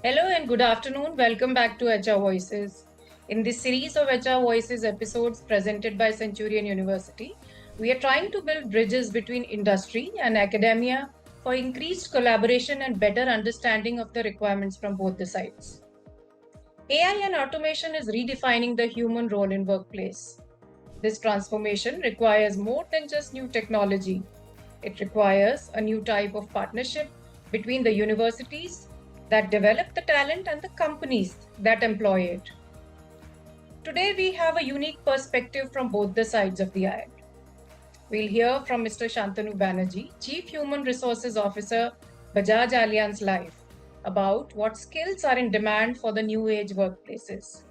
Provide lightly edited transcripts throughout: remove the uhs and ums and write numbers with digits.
Hello and good afternoon. Welcome back to HR Voices. In this series of HR Voices episodes presented by Centurion University, we are trying to build bridges between industry and academia for increased collaboration and better understanding of the requirements from both the sides. AI and automation is redefining the human role in workplace. This transformation requires more than just new technology. It requires a new type of partnership between the universities that develop the talent and the companies that employ it. Today, we have a unique perspective from both the sides of the aisle. We'll hear from Mr. Santanu Banerjee, Chief Human Resources Officer, Bajaj Allianz Life, about what skills are in demand for the new age workplaces.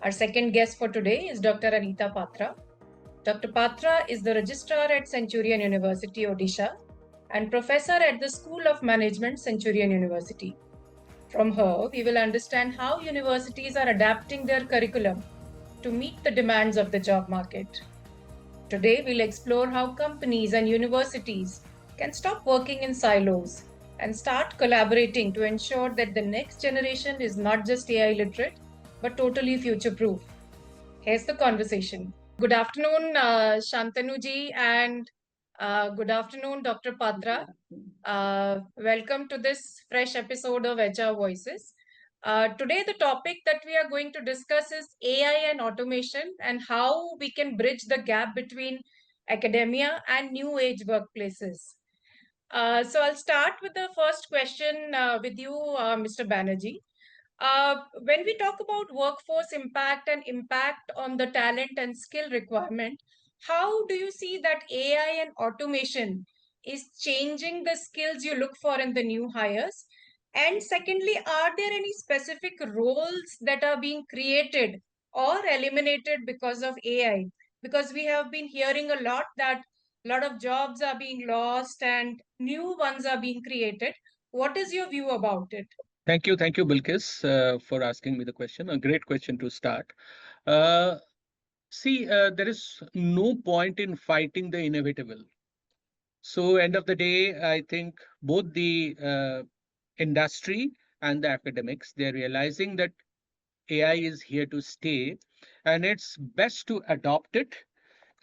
Our second guest for today is Dr. Anita Patra. Dr. Patra is the Registrar at Centurion University, Odisha, and Professor at the School of Management, Centurion University. From her, we will understand how universities are adapting their curriculum to meet the demands of the job market. Today, we'll explore how companies and universities can stop working in silos and start collaborating to ensure that the next generation is not just AI literate, but totally future-proof. Here's the conversation. Good afternoon, Shantanu ji, and good afternoon, Dr. Patra. Welcome to this fresh episode of HR Voices. Today, the topic that we are going to discuss is AI and automation and how we can bridge the gap between academia and new age workplaces. So I'll start with the first question with you, Mr. Banerjee. When we talk about workforce impact and impact on the talent and skill requirement, how do you see that AI and automation is changing the skills you look for in the new hires? And secondly, are there any specific roles that are being created or eliminated because of AI? Because we have been hearing a lot that a lot of jobs are being lost and new ones are being created. What is your view about it? Thank you, Bilquis, for asking me the question. A great question to start. Uh, there is no point in fighting the inevitable. So, end of the day, I think both the industry and the academics, they're realizing that AI is here to stay, and it's best to adopt it.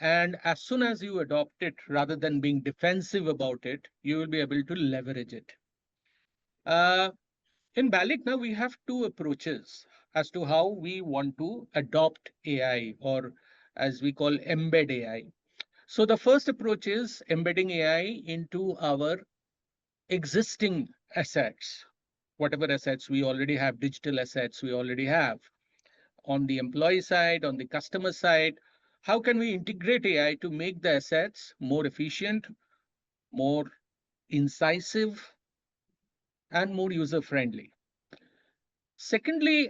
And as soon as you adopt it, rather than being defensive about it, you will be able to leverage it. Uh, In BALIC now we have two approaches as to how we want to adopt AI, or as we call embed AI. So the first approach is embedding AI into our existing assets, whatever assets we already have, digital assets we already have on the employee side, on the customer side. How can we integrate AI to make the assets more efficient, more incisive, and more user friendly? Secondly,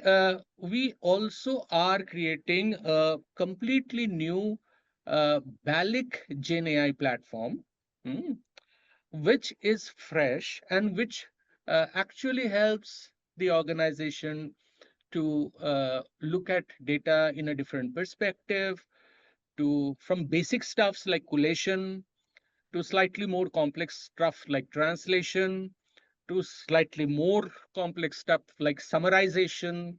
we also are creating a completely new BALIC Gen AI platform, hmm, which is fresh and which actually helps the organization to look at data in a different perspective, to from basic stuffs like collation to slightly more complex stuff like translation to slightly more complex stuff like summarization.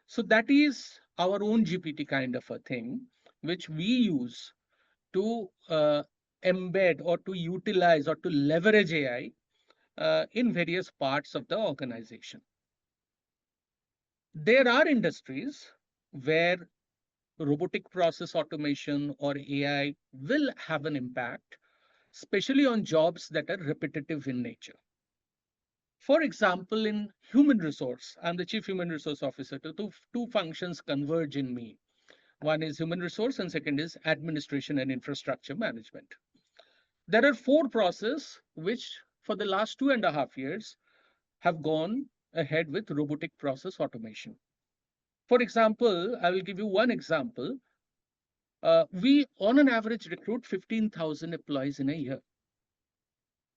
So that is our own GPT kind of a thing, which we use to embed or to utilize or to leverage AI in various parts of the organization. There are industries where robotic process automation or AI will have an impact, especially on jobs that are repetitive in nature. For example, in human resource, I'm the chief human resource officer. Two functions converge in me. One is human resource and second is administration and infrastructure management. There are four processes which for the last 2.5 years have gone ahead with robotic process automation. For example, I will give you one example. We on an average recruit 15,000 employees in a year.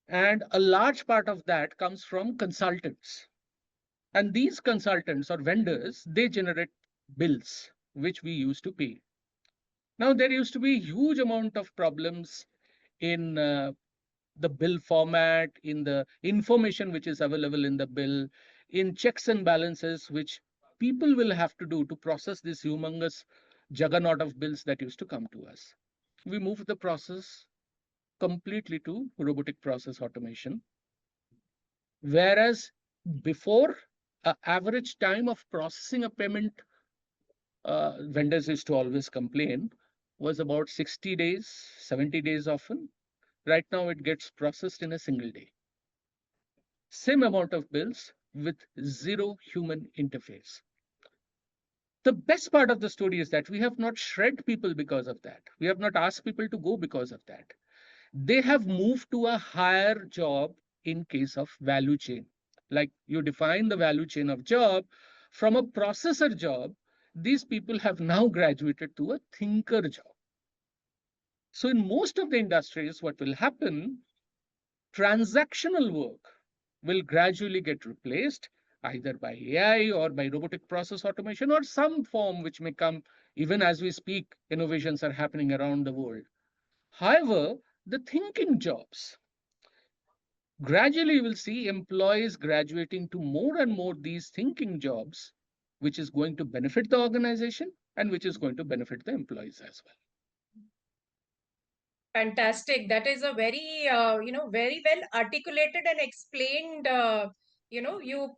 And a large part of that comes from consultants. And these consultants or vendors, they generate bills, which we use to pay. Now, there used to be a huge amount of problems in the bill format, in the information which is available in the bill, in checks and balances, which people will have to do to process this humongous juggernaut of bills that used to come to us. We moved the process completely to robotic process automation. Whereas before, average time of processing a payment, vendors used to always complain, was about 60 days, 70 days often. Right now, it gets processed in a single day. Same amount of bills with zero human interface. The best part of the story is that we have not shred people because of that. We have not asked people to go because of that. They have moved to a higher job in case of value chain. Like you define the value chain of job from a processor job, these people have now graduated to a thinker job. So in most of the industries, what will happen, transactional work will gradually get replaced either by AI or by robotic process automation or some form which may come even as we speak. Innovations are happening around the world. However, the thinking jobs, gradually you will see employees graduating to more and more these thinking jobs, which is going to benefit the organization and which is going to benefit the employees as well. Fantastic. That is a very, very well articulated and explained. You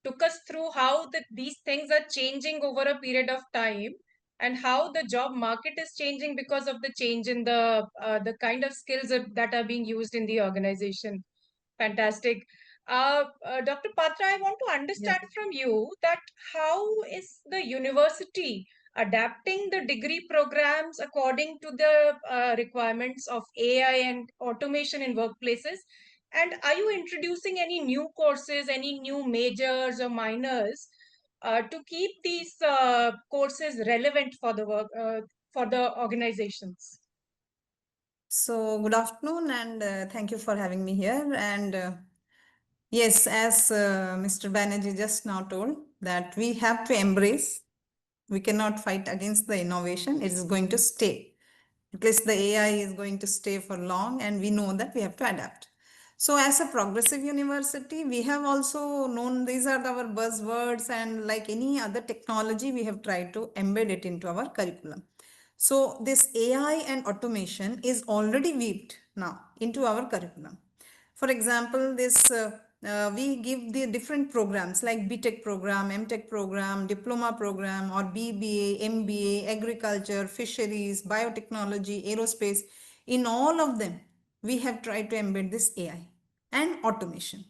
took us through how these things are changing over a period of time, and how the job market is changing because of the change in the kind of skills that are being used in the organization. Fantastic. Dr. Patra, I want to Yeah. understand from you that how is the university adapting the degree programs according to the requirements of AI and automation in workplaces? And are you introducing any new courses, any new majors or minors to keep these courses relevant for the work for the organizations? So, good afternoon, and thank you for having me here. And yes, as Mr. Banerjee just now told, that we have to embrace, we cannot fight against the innovation, it is going to stay. At least the AI is going to stay for long, and we know that we have to adapt. So, as a progressive university, we have also known these are our buzzwords, and like any other technology, we have tried to embed it into our curriculum. So, this AI and automation is already weaved now into our curriculum. For example, this we give the different programs like BTech program, MTech program, diploma program, or BBA, MBA, agriculture, fisheries, biotechnology, aerospace. In all of them, we have tried to embed this AI and automation.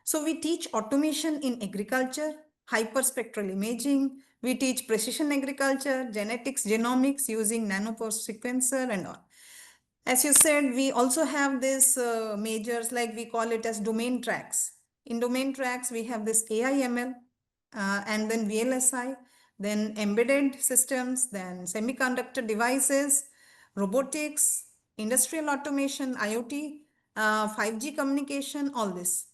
So we teach automation in agriculture, hyperspectral imaging, we teach precision agriculture, genetics, genomics using nanopost sequencer and all. As you said, we also have this majors, like we call it as domain tracks. In domain tracks, we have this AI/ML, and then VLSI, then embedded systems, then semiconductor devices, robotics, industrial automation, IoT, 5G communication, all this.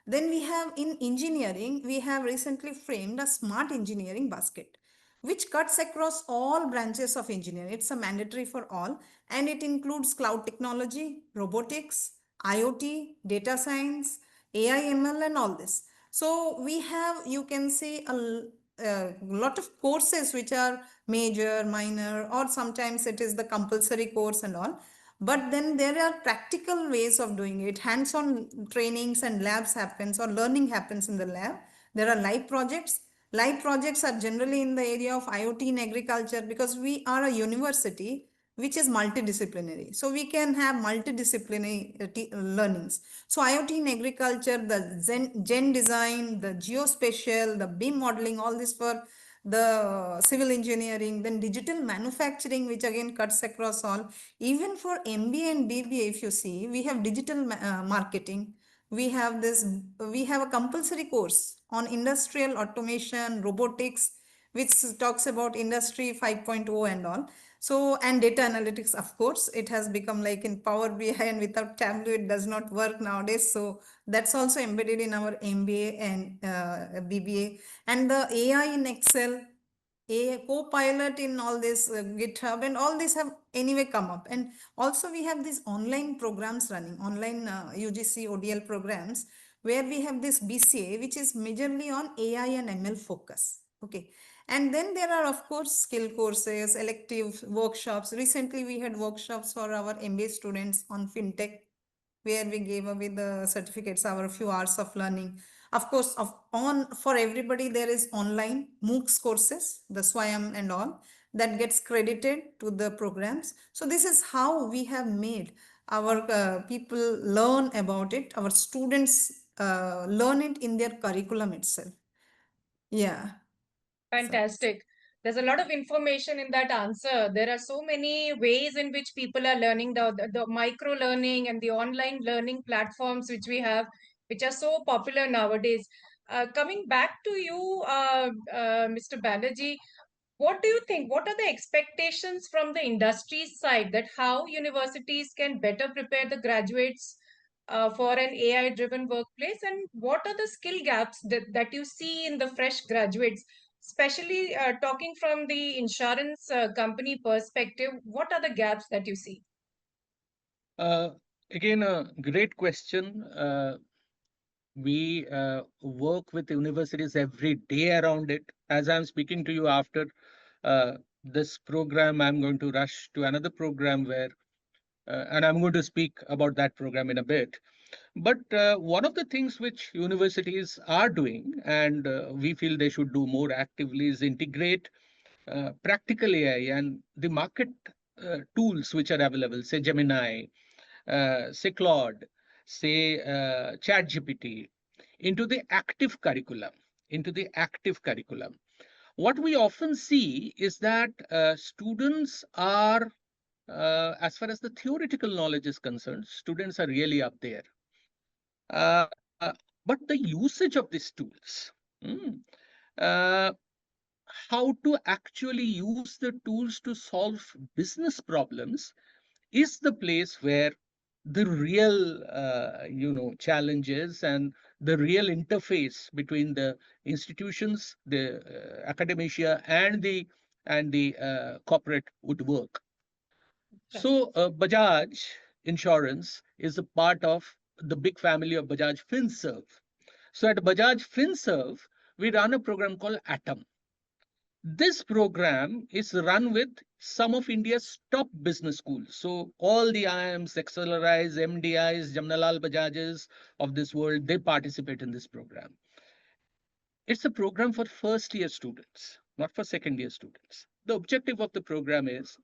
Then we have in engineering, we have recently framed a smart engineering basket, which cuts across all branches of engineering. It's a mandatory for all, and it includes cloud technology, robotics, IoT, data science, AI, ML, and all this. So we have, you can say, a lot of courses which are major, minor, or sometimes it is the compulsory course and all. But then there are practical ways of doing it. Hands-on trainings and labs happens, or learning happens in the lab. There are live projects. Live projects are generally in the area of IoT in agriculture, because we are a university which is multidisciplinary. So we can have multidisciplinary learnings. So IoT in agriculture, the gen design, the geospatial, the BIM modeling, all this for the civil engineering, then digital manufacturing, which again cuts across all. Even for MBA and BBA, if you see, we have digital marketing. We have this, we have a compulsory course on industrial automation, robotics, which talks about industry 5.0 and all. So, and data analytics, of course, it has become like in Power BI, and without Tableau, it does not work nowadays. So that's also embedded in our MBA and BBA. And the AI in Excel, a co-pilot in all this GitHub, and all this have anyway come up. And also we have these online programs running, online UGC ODL programs, where we have this BCA, which is majorly on AI and ML focus. Okay. And then there are, of course, skill courses, elective workshops. Recently, we had workshops for our MBA students on fintech, where we gave away the certificates, our few hours of learning. Of course, for everybody, there is online MOOCs courses, the SWAYAM and all, that gets credited to the programs. So this is how we have made our people learn about it. Our students learn it in their curriculum itself. Yeah. So, Fantastic. There's a lot of information in that answer. There are so many ways in which people are learning, the micro learning and the online learning platforms which we have, which are so popular nowadays. Coming back to you, Mr. Banerjee, what do you think? What are the expectations from the industry side, that how universities can better prepare the graduates for an AI-driven workplace? And what are the skill gaps that you see in the fresh graduates? Especially talking from the insurance company perspective, what are the gaps that you see? Uh, Again, a great question. We work with universities every day around it. As I'm speaking to you after this program, I'm going to rush to another program where, and I'm going to speak about that program in a bit. But one of the things which universities are doing, and we feel they should do more actively, is integrate practical AI and the market tools which are available, say Gemini, say Claude, say ChatGPT, into the active curriculum. Into the active curriculum. What we often see is that students are, as far as the theoretical knowledge is concerned, students are really up there. Uh, but the usage of these tools, uh, how to actually use the tools to solve business problems, is the place where the real challenges and the real interface between the institutions, the academia, and the corporate would work. So Bajaj Insurance is a part of the big family of Bajaj FinServ. So at Bajaj FinServ, we run a program called Atom. This program is run with some of India's top business schools. So all the IIMs, XLRIs, MDIs, Jamnalal Bajajes of this world, they participate in this program. It's a program for first year students, not for second year students. The objective of the program is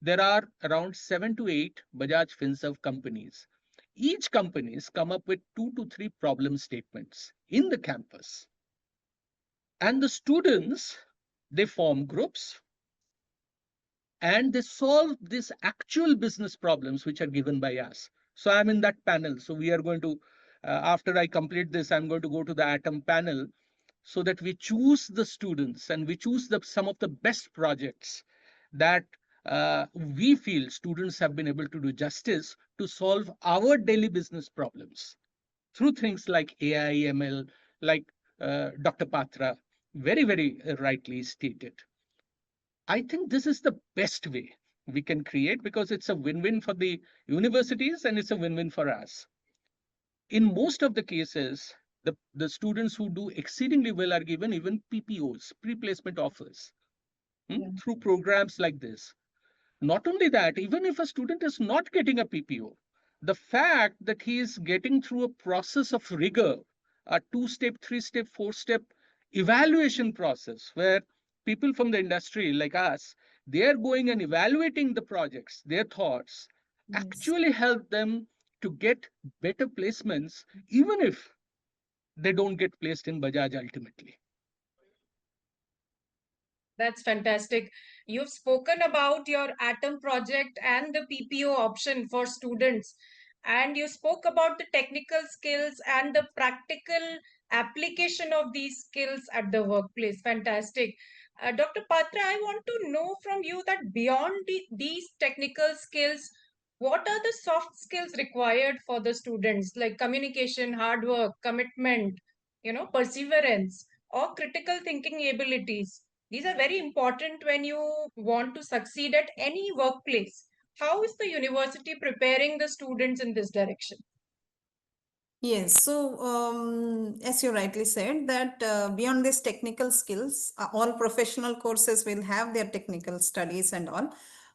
there are around 7 to 8 Bajaj FinServ companies. Each companies come up with 2 to 3 problem statements in the campus. And the students, they form groups and they solve these actual business problems which are given by us. So I'm in that panel. So we are going to, after I complete this, I'm going to go to the Atom panel so that we choose the students and we choose some of the best projects that we feel students have been able to do justice to solve our daily business problems through things like AI, ML, like Dr. Patra very, very rightly stated. I think this is the best way we can create, because it's a win-win for the universities and it's a win-win for us. In most of the cases, the students who do exceedingly well are given even PPOs, pre-placement offers, through programs like this. Not only that, even if a student is not getting a PPO, the fact that he is getting through a process of rigor, a 2-step, 3-step, 4-step evaluation process where people from the industry like us, they are going and evaluating the projects, their thoughts, actually help them to get better placements, even if they don't get placed in Bajaj ultimately. That's fantastic. You've spoken about your Atom project and the PPO option for students, and you spoke about the technical skills and the practical application of these skills at the workplace. Fantastic. Dr. Patra, I want to know from you that beyond these technical skills, what are the soft skills required for the students, like communication, hard work, commitment, perseverance, or critical thinking abilities? These are very important when you want to succeed at any workplace. How is the university preparing the students in this direction? Yes, so as you rightly said, that beyond these technical skills, all professional courses will have their technical studies and all.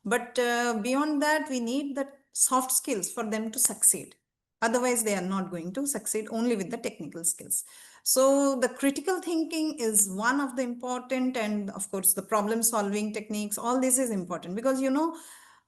But beyond that, we need the soft skills for them to succeed. Otherwise, they are not going to succeed only with the technical skills. So the critical thinking is one of the important, and of course, the problem solving techniques, all this is important because even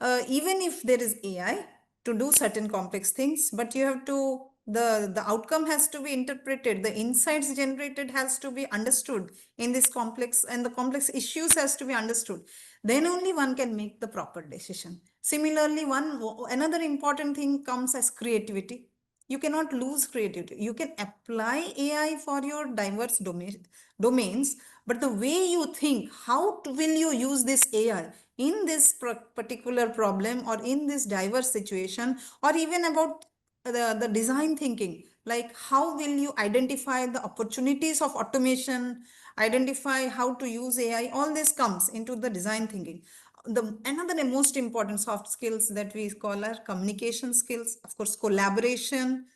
if there is AI to do certain complex things, but you have to the outcome has to be interpreted, the insights generated has to be understood in this complex, and the complex issues has to be understood. Then only one can make the proper decision. Similarly, another important thing comes as creativity. You cannot lose creativity. You can apply AI for your diverse domains, but the way you think, will you use this AI in this particular problem or in this diverse situation, or even about the design thinking, like how will you identify the opportunities of automation, identify how to use AI, all this comes into the design thinking. The another most important soft skills that we call are communication skills, of course, collaboration,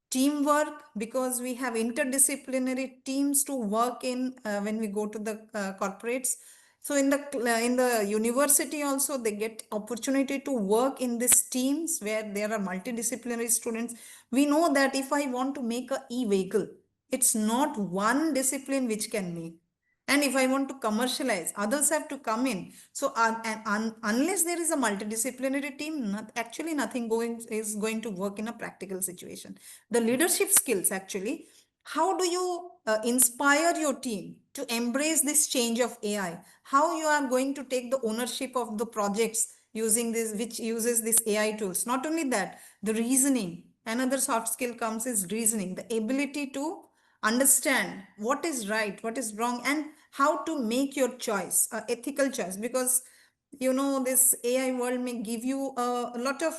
teamwork, because we have interdisciplinary teams to work in when we go to the corporates. So in the university also they get opportunity to work in these teams where there are multidisciplinary students. We know that if I want to make a e-vehicle, it's not one discipline which can make, and if I want to commercialize, others have to come in. So unless there is a multidisciplinary team, actually nothing is going to work in a practical situation. The leadership skills, actually, how do you inspire your team to embrace this change of AI? How you are going to take the ownership of the projects using this, which uses this AI tools? Not only that, the reasoning. Another soft skill comes is reasoning, the ability to understand what is right, what is wrong, and how to make your choice, ethical choice, because this AI world may give you a lot of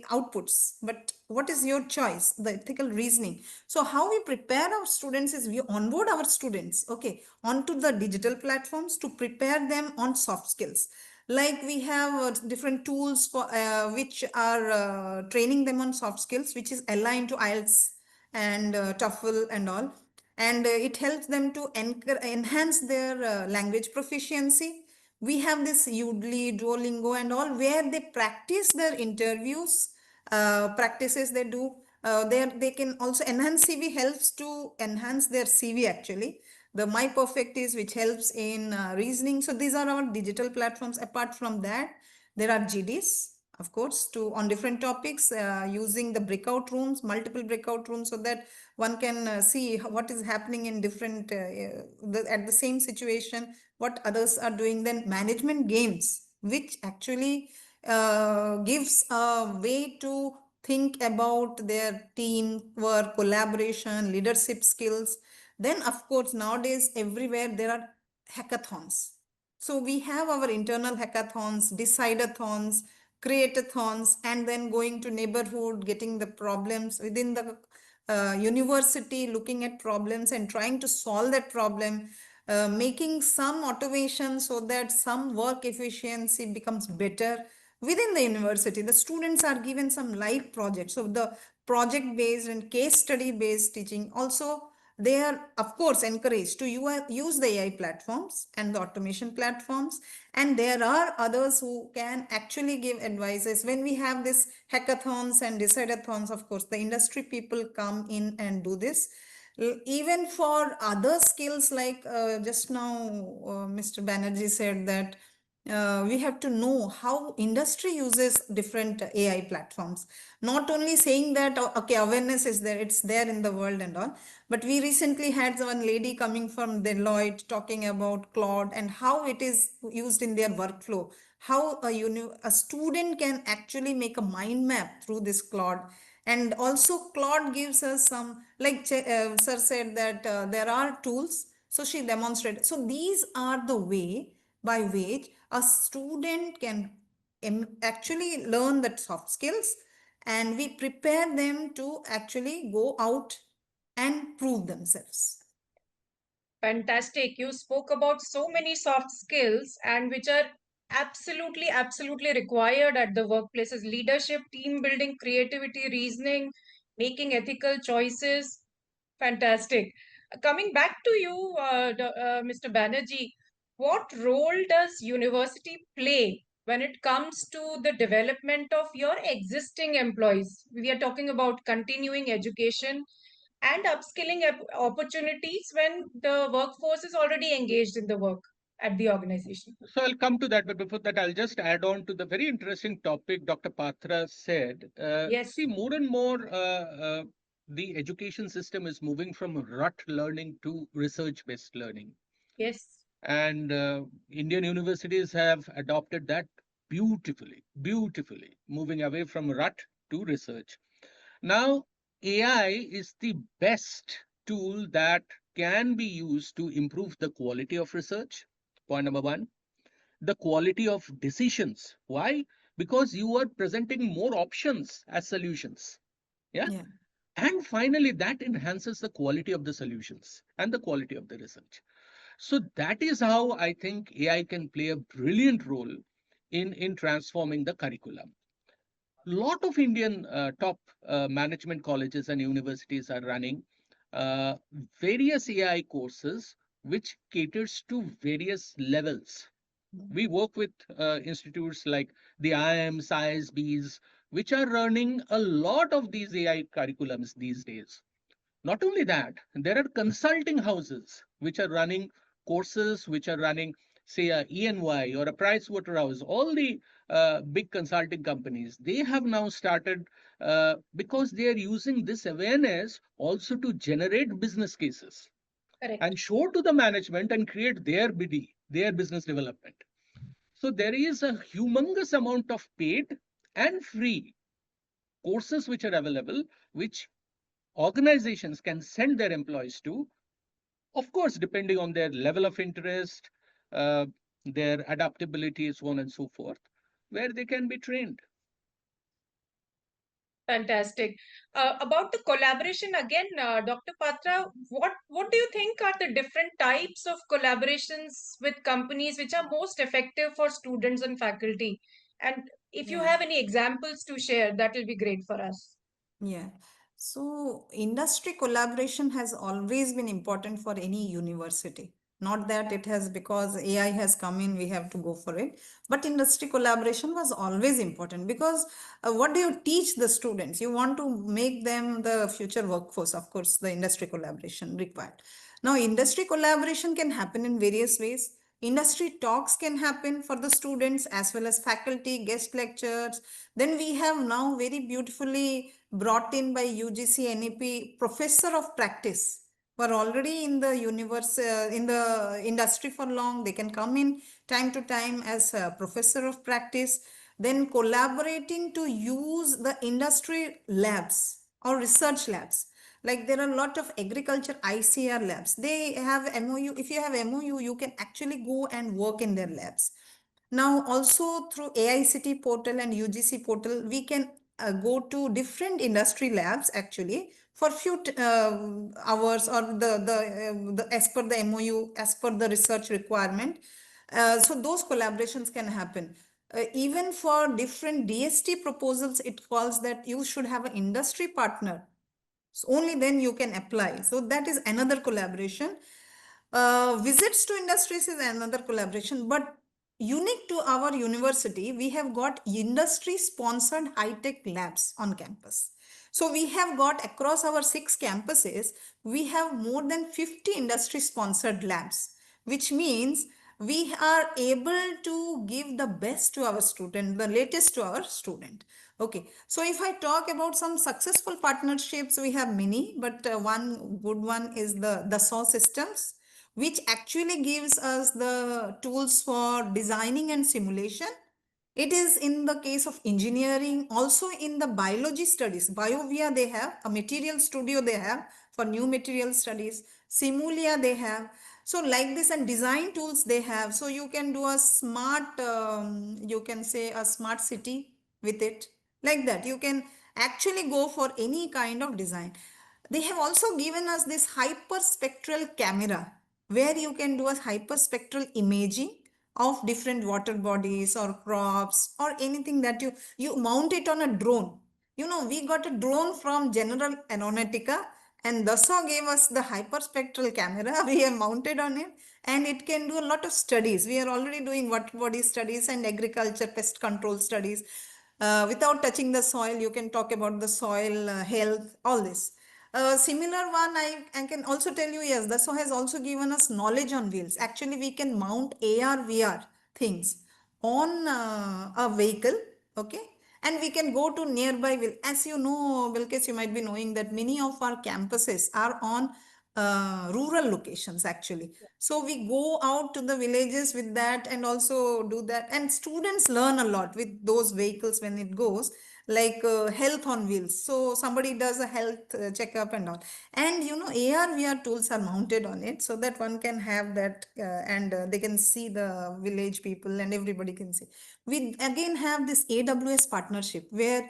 outputs, but what is your choice, the ethical reasoning? So how we prepare our students is we onboard our students, okay, onto the digital platforms to prepare them on soft skills. Like we have different tools for which are training them on soft skills, which is aligned to IELTS and TOEFL and all. And it helps them to enhance their language proficiency. We have this Udly, Duolingo and all, where they practice their interviews, practices they do. They can also enhance CV, helps to enhance their CV actually. The My Perfect is, which helps in reasoning. So these are our digital platforms. Apart from that, there are GDs, of course, to on different topics, using the breakout rooms, multiple breakout rooms, so that one can see what is happening in different at the same situation, what others are doing. Then management games, which actually gives a way to think about their team work, collaboration, leadership skills. Then of course nowadays everywhere there are hackathons. So we have our internal hackathons, decidathons, creatathons, and then going to neighborhood, getting the problems within the university, looking at problems and trying to solve that problem, making some automation so that some work efficiency becomes better within the university. The students are given some live projects. So the project based and case study based teaching also, they are of course encouraged to use the AI platforms and the automation platforms. And there are others who can actually give advices. When we have this hackathons and decidathons, of course the industry people come in and do this. Even for other skills, like just now Mr. Banerjee said that we have to know how industry uses different AI platforms. Not only saying that, okay, awareness is there, it's there in the world and all, but we recently had one lady coming from Deloitte talking about Claude and how it is used in their workflow. How a student can actually make a mind map through this Claude. And also Claude gives us some, like sir said that there are tools. So she demonstrated. So these are the way by which a student can actually learn that soft skills, and we prepare them to actually go out and prove themselves. Fantastic. You spoke about so many soft skills and which are absolutely required at the workplaces: leadership, team building, creativity, reasoning, making ethical choices. Fantastic. Coming back to you, Mr. Banerjee, what role does university play when it comes to the development of your existing employees? We are talking about continuing education and upskilling opportunities when the workforce is already engaged in the work at the organization. So I'll come to that, but before that, I'll just add on to the very interesting topic Dr. Patra said. Yes, See, more and more, the education system is moving from rut learning to research-based learning. yes, And Indian universities have adopted that beautifully, moving away from rut to research. Now, AI is the best tool that can be used to improve the quality of research. Point number one, the quality of decisions. Why? Because you are presenting more options as solutions. Yeah. Yeah. And finally, that enhances the quality of the solutions and the quality of the research. So that is how I think AI can play a brilliant role in transforming the curriculum. Lot of Indian top management colleges and universities are running uh, various AI courses which caters to various levels. We work with institutes like the IIMs, ISBs, which are running a lot of these AI curriculums these days. Not only that, there are consulting houses which are running courses, which are running, say, a ENY or a Price Waterhouse, all the big consulting companies. They have now started because they are using this awareness also to generate business cases and correct. show to the management and create their BD, their business development. So there is a humongous amount of paid and free courses which are available, which organizations can send their employees to, of course, depending on their level of interest, uh, their adaptability, so on and so forth, where they can be trained. Fantastic. About the collaboration again, Dr. Patra, what do you think are the different types of collaborations with companies which are most effective for students and faculty? And if you Yeah. have any examples to share, that will be great for us. Yeah. So industry collaboration has always been important for any university. Not that it has because AI has come in, we have to go for it. But industry collaboration was always important because what do you teach the students? You want to make them the future workforce. Of course, the industry collaboration required. Now, industry collaboration can happen in various ways. Industry talks can happen for the students as well as faculty, guest lectures. Then we have now very beautifully brought in by UGC NEP professor of practice who are already in the universe in the industry for long. They can come in time to time as a professor of practice. Then collaborating to use the industry labs or research labs, like there are a lot of agriculture ICR labs. They have MOU. If you have MOU, you can actually go and work in their labs. Now, also through AICT portal and UGC portal, we can go to different industry labs actually for few hours or the as per the MOU, as per the research requirement. So those collaborations can happen. Even for different DST proposals, it calls that you should have an industry partner, so only then you can apply. So that is another collaboration. Visits to industries is another collaboration, but unique to our university, we have got industry sponsored high-tech labs on campus. So we have got across our 6 campuses, we have more than 50 industry sponsored labs, which means we are able to give the best to our student, the latest to our student. Okay, so if I talk about some successful partnerships, we have many, but one good one is the SAW systems, which actually gives us the tools for designing and simulation. It is in the case of engineering, also in the biology studies. BioVia they have, a material studio they have for new material studies. Simulia they have. So like this, and design tools they have. So you can do a smart, you can say a smart city with it. Like that, you can actually go for any kind of design. They have also given us this hyperspectral camera where you can do a hyperspectral imaging of different water bodies or crops or anything that you mount it on a drone. We got a drone from General Aeronautica, and Dassault gave us the hyperspectral camera. We have mounted on it, and it can do a lot of studies. We are already doing water body studies and agriculture pest control studies. Without touching the soil, you can talk about the soil health, all this. Similar one, I can also tell you, yes, Dassault has also given us knowledge on wheels. Actually, we can mount AR, VR things on a vehicle, okay? And we can go to nearby, as you know, Bilquis, you might be knowing that many of our campuses are on rural locations actually. So we go out to the villages with that and also do that. And students learn a lot with those vehicles when it goes, like health on wheels. So somebody does a health checkup and all. And AR, VR tools are mounted on it so that one can have that and they can see the village people and everybody can see. We again have this AWS partnership where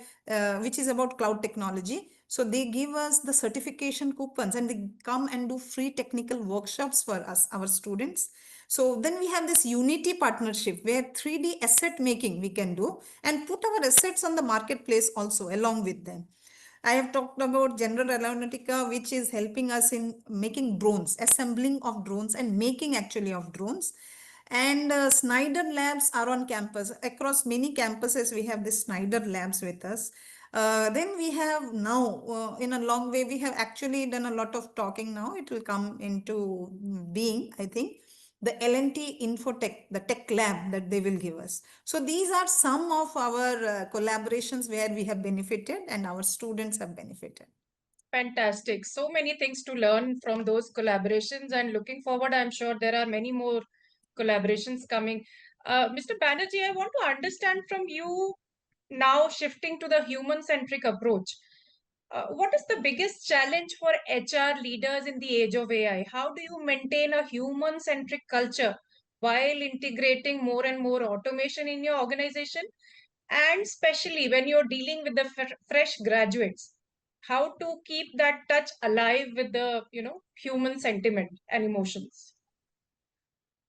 which is about cloud technology. So they give us the certification coupons and they come and do free technical workshops for us, our students. So then we have this Unity partnership where 3D asset making we can do and put our assets on the marketplace also along with them. I have talked about General Aeronautica, which is helping us in making drones, assembling of drones and making actually of drones. And Snyder Labs are on campus. Across many campuses, we have this Snyder Labs with us. Then we have now, in a long way, we have actually done a lot of talking now. It will come into being, I think, the L&T Infotech, the tech lab that they will give us. So these are some of our collaborations where we have benefited and our students have benefited. Fantastic. So many things to learn from those collaborations, and looking forward, I'm sure there are many more collaborations coming. Mr. Banerjee, I want to understand from you now, shifting to the human-centric approach. What is the biggest challenge for HR leaders in the age of AI? How do you maintain a human-centric culture while integrating more and more automation in your organization? And especially when you're dealing with the fresh graduates, how to keep that touch alive with the, human sentiment and emotions?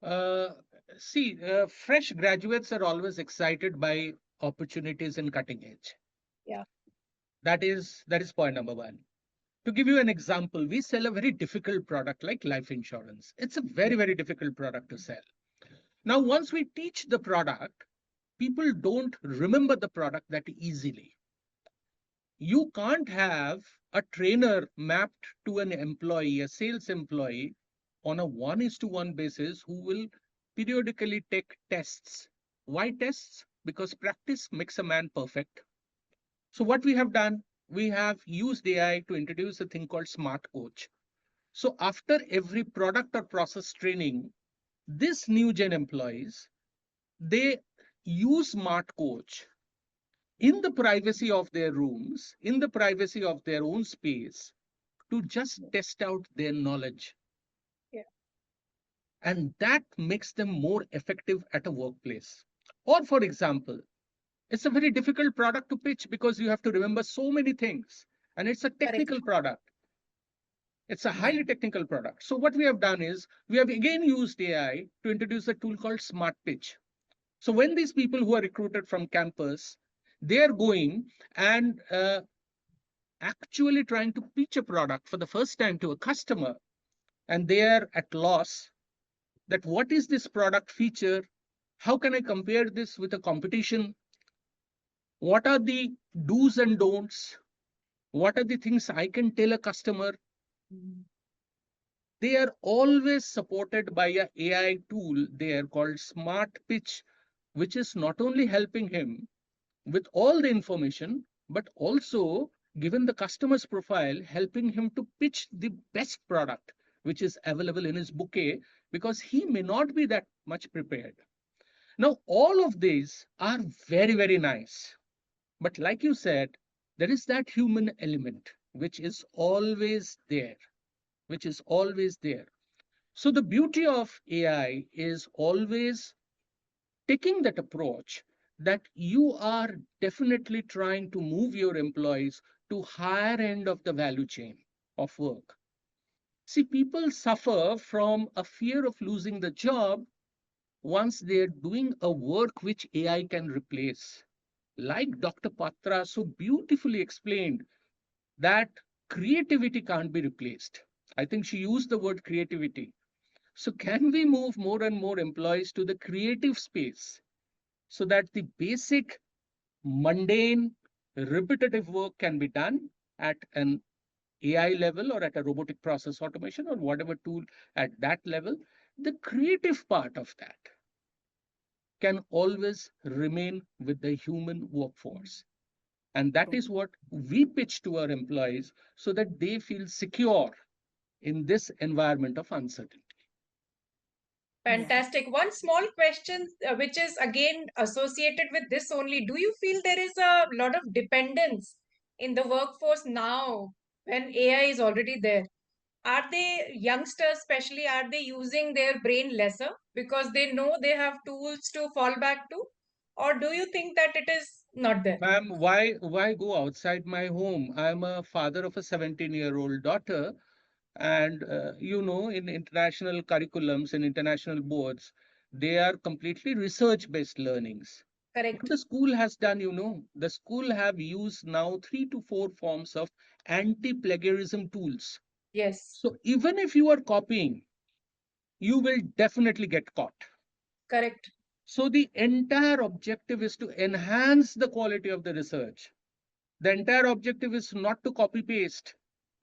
Uh, See, fresh graduates are always excited by opportunities in cutting edge. Yeah, That is point number one. To give you an example, we sell a very difficult product like life insurance. It's a very, very difficult product to sell. Now, once we teach the product, people don't remember the product that easily. You can't have a trainer mapped to an employee, a sales employee, on a 1:1 basis who will periodically take tests. Why tests? Because practice makes a man perfect. So, what we have done, we have used AI to introduce a thing called Smart Coach. So, after every product or process training, this new gen employees, they use Smart Coach in the privacy of their rooms, in the privacy of their own space, to just test out their knowledge. yeah, And that makes them more effective at a workplace. Or, for example, it's a very difficult product to pitch because you have to remember so many things. And it's a correct. technical product. It's a highly technical product. So, what we have done is we have again used AI to introduce a tool called Smart Pitch. So, when these people who are recruited from campus, they are going and actually trying to pitch a product for the first time to a customer, and they are at loss that what is this product feature, how can I compare this with a competition, what are the do's and don'ts, what are the things I can tell a customer. They are always supported by a AI tool there called Smart Pitch, which is not only helping him with all the information, but also, given the customer's profile, helping him to pitch the best product which is available in his bouquet, because he may not be that much prepared. Now, all of these are very, very nice. But like you said, there is that human element which is always there, which is always there. So the beauty of AI is always taking that approach that you are definitely trying to move your employees to higher end of the value chain of work. See, people suffer from a fear of losing the job once they're doing a work which AI can replace. like Dr. Patra so beautifully explained, that creativity can't be replaced. I think she used the word creativity. So, can we move more and more employees to the creative space so that the basic, mundane, repetitive work can be done at an AI level or at a robotic process automation or whatever tool at that level? The creative part of that can always remain with the human workforce. And that is what we pitch to our employees so that they feel secure in this environment of uncertainty. Yeah. Fantastic. One small question, which is again associated with this only. Do you feel there is a lot of dependence in the workforce now when AI is already there? Are they youngsters, especially, are they using their brain lesser because they know they have tools to fall back to? Or do you think that it is not there? Ma'am, why go outside my home? I'm a father of a 17-year-old daughter, and in international curriculums and international boards, they are completely research-based learnings. What Correct. the school has done, the school have used now 3 to 4 forms of anti-plagiarism tools. Yes. So even if you are copying, you will definitely get caught. Correct. So the entire objective is to enhance the quality of the research. The entire objective is not to copy paste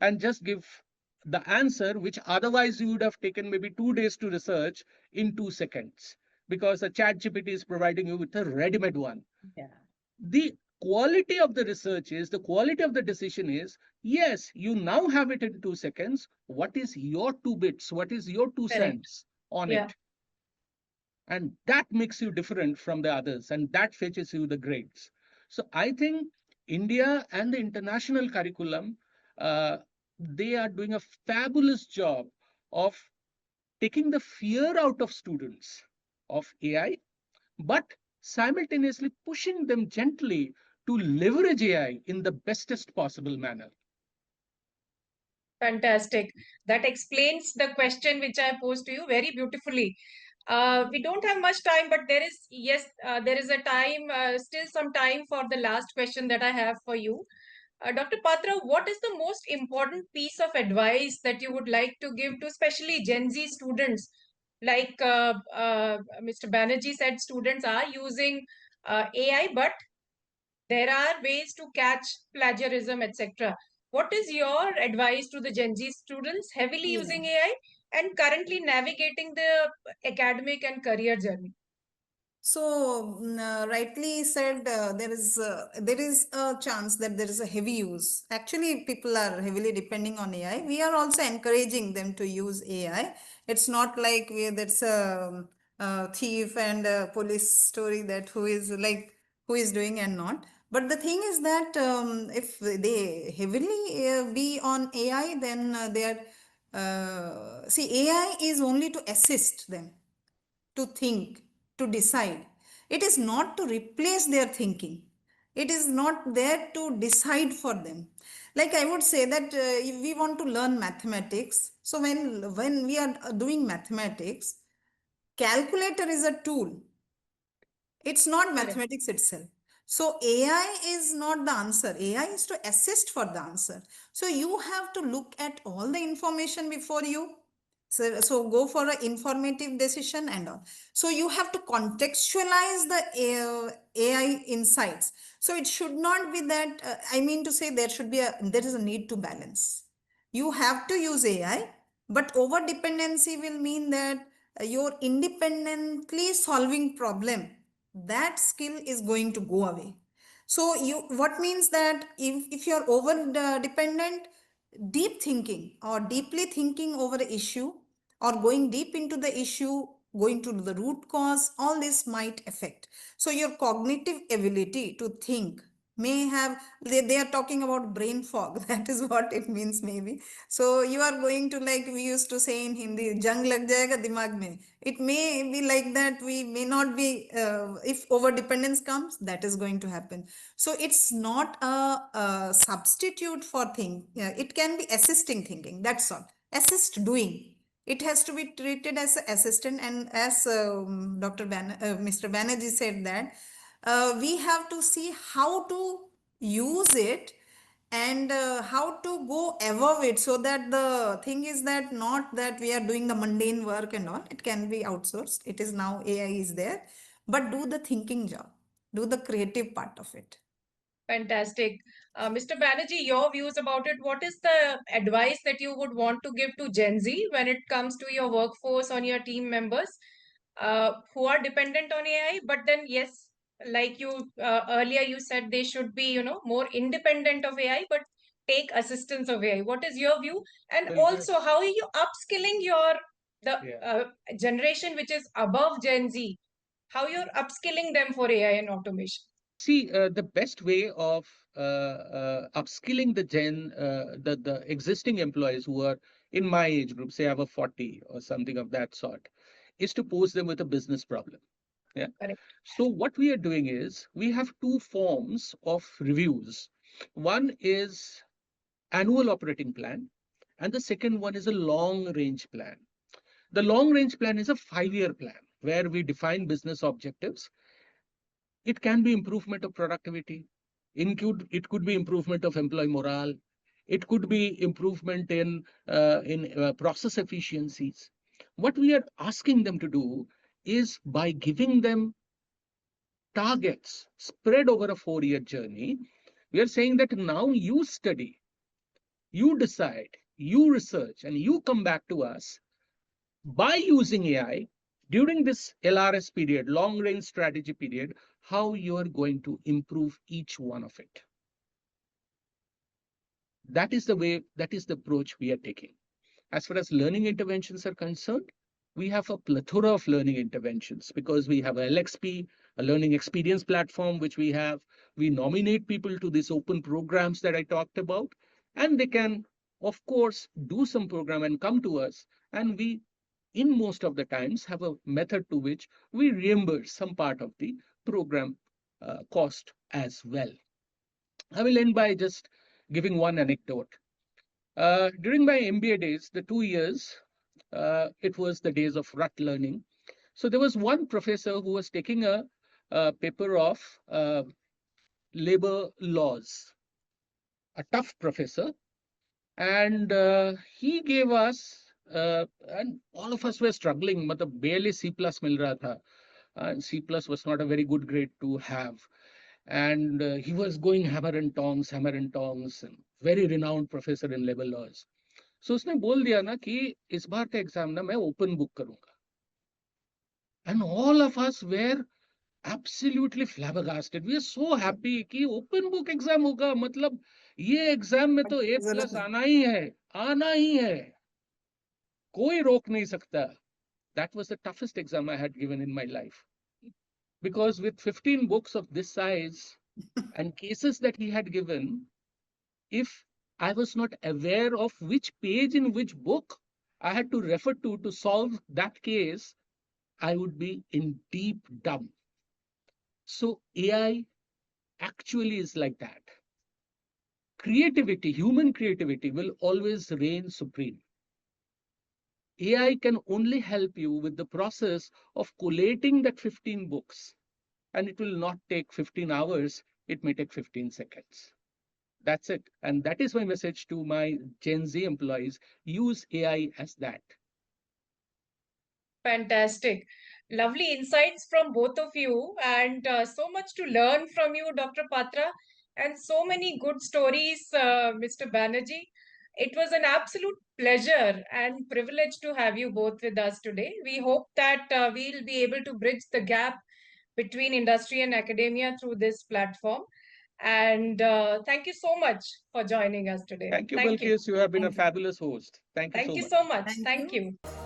and just give the answer, which otherwise you would have taken maybe 2 days to research in 2 seconds, because a chat GPT is providing you with a ready-made one. Yeah. The quality of the research is, the quality of the decision is, yes, you now have it in 2 seconds. What is your 2 bits? What is your two Correct. cents on Yeah. it? And that makes you different from the others, and that fetches you the grades. So I think India and the international curriculum, uh, they are doing a fabulous job of taking the fear out of students of AI, but simultaneously pushing them gently to leverage AI in the bestest possible manner. Fantastic. That explains the question which I posed to you very beautifully. We don't have much time, but there is, yes, there is a time, still some time for the last question that I have for you. Dr. Patra, what is the most important piece of advice that you would like to give to especially Gen Z students? Like Mr. Banerjee said, students are using AI, but there are ways to catch plagiarism, etc. What is your advice to the Gen Z students heavily Yeah. using AI and currently navigating the academic and career journey? So, rightly said, there is a chance that there is a heavy use. Actually, people are heavily depending on AI. We are also encouraging them to use AI. It's not like there's a thief and a police story that who is doing and not. But the thing is that if they heavily be on AI, then they are see, AI is only to assist them to think, to decide. It is not to replace their thinking. It is not there to decide for them. Like I would say that if we want to learn mathematics, so when we are doing mathematics, calculator is a tool. It's not Correct. mathematics itself. So AI is not the answer. AI is to assist for the answer. So you have to look at all the information before you. So go for an informative decision and all. So you have to contextualize the AI insights. So it should not be that, I mean to say there is a need to balance. You have to use AI, but over dependency will mean that you're independently solving problem, that skill is going to go away. So what means that if you're over dependent, deep thinking or deeply thinking over the issue or going deep into the issue, going to the root cause, all this might affect. So your cognitive ability to think may have, they are talking about brain fog. That is what it means maybe. So you are going to, like we used to say in Hindi, jang lag jayega dimag mein. It may be like that. We may not be, if over dependence comes, that is going to happen. So it's not a substitute for think. It can be assisting thinking, that's all. Assist doing. It has to be treated as an assistant. And as Mr. Banerjee said that we have to see how to use it and how to go above it, so that the thing is that not that we are doing the mundane work and all, it can be outsourced. It is now AI is there, but do the thinking job, do the creative part of it. Fantastic. Mr. Banerjee, your views about it. What is the advice that you would want to give to Gen Z when it comes to your workforce, on your team members who are dependent on AI? But then, yes, like you earlier, you said they should be, more independent of AI, but take assistance of AI. What is your view? And Well, also, how are you upskilling the yeah. generation which is above Gen Z? How you're upskilling them for AI and automation? See, the best way of upskilling the existing employees who are in my age group, say above 40 or something of that sort, is to pose them with a business problem. Yeah. Correct. So what we are doing is we have two forms of reviews. One is annual operating plan, and the second one is a long range plan. The long range plan is a 5-year plan where we define business objectives. It can be improvement of productivity. It could be improvement of employee morale. It could be improvement in process efficiencies. What we are asking them to do is, by giving them targets spread over a 4-year journey, we are saying that now you study, you decide, you research, and you come back to us by using AI during this LRS period, long range strategy period, how you are going to improve each one of it. That is the way, that is the approach we are taking. As far as learning interventions are concerned, we have a plethora of learning interventions because we have a LXP, a learning experience platform, which we have. We nominate people to these open programs that I talked about, and they can, of course, do some program and come to us. And we, in most of the times, have a method to which we reimburse some part of the program cost as well. I will end by just giving one anecdote. During my MBA days, the 2 years, it was the days of rut learning. So there was one professor who was taking a paper of labor laws, a tough professor, and he gave us, and all of us were struggling. Matlab barely C plus mil raha tha, and C plus was not a very good grade to have. And he was going hammer and tongs, and very renowned professor in labor laws. So उसने बोल दिया ना कि इस बार का exam ना मैं open book करूंगा. And all of us were absolutely flabbergasted. We are so happy कि ओपन बुक एग्जाम होगा, मतलब ये एग्जाम में तो A plus आना ही है, कोई रोक नहीं सकता. That was the toughest exam I had given in my life, because with 15 books of this size and cases that he had given, if I was not aware of which page in which book I had to refer to solve that case, I would be in deep dump. So AI actually is like that. Creativity, human creativity, will always reign supreme. AI can only help you with the process of collating that 15 books, and it will not take 15 hours, it may take 15 seconds. That's it. And that is my message to my Gen Z employees. Use AI as that. Fantastic. Lovely insights from both of you, and so much to learn from you, Dr. Patra, and so many good stories, Mr. Banerjee. It was an absolute pleasure and privilege to have you both with us today. We hope that we'll be able to bridge the gap between industry and academia through this platform. And thank you so much for joining us today. Thank you, Thank you. Bilquis. You have been a Thank you. fabulous host. Thank you Thank so you much. so much. Thank Thank you. you.